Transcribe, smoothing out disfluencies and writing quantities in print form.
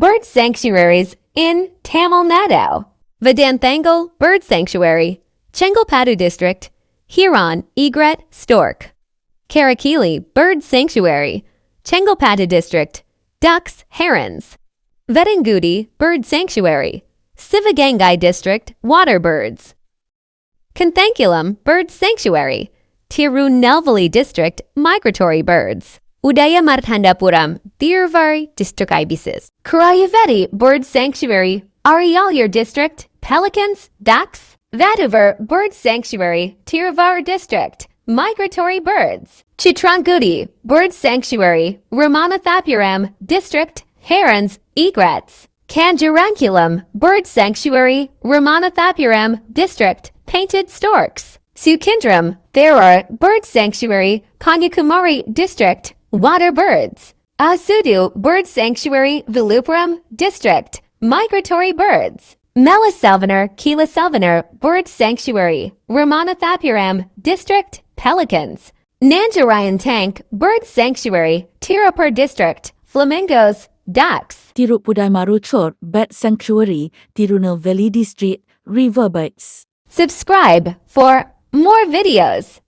bird sanctuaries in Tamilnadu. Vedanthangal Bird Sanctuary, Chengalpattu District, Huron Egret Stork. Karaivetti Bird Sanctuary, Chengalpattu District, Ducks Herons. Vedanthangal Bird Sanctuary, Sivagangai District, Water Birds. Koonthankulam Bird Sanctuary, Tirunelveli District, Migratory Birds. Udayamarthandapuram, Vaduvoor District Ibises. Karaivetti Bird Sanctuary, Ariyalyur District, Pelicans, Ducks. Vaduvoor Bird Sanctuary, Vaduvoor District, Migratory Birds. Chitrangudi Bird Sanctuary, Ramanathapuram District, Herons, Egrets. Koonthankulam Bird Sanctuary, Ramanathapuram District, Painted Storks. Sukindram Theror Bird Sanctuary, Kanyakumari District, Water Birds. Asudu Bird Sanctuary, Vilupuram District, Migratory Birds. Melisalvanar Keelasalvanar Bird Sanctuary, Ramanathapuram District, Pelicans. Nanjarayan Tank Bird Sanctuary, Tirupur District, Flamingos, Ducks. Tirupudaimaruchur Bird Sanctuary, Tirunelveli District, River Birds. Subscribe for more videos.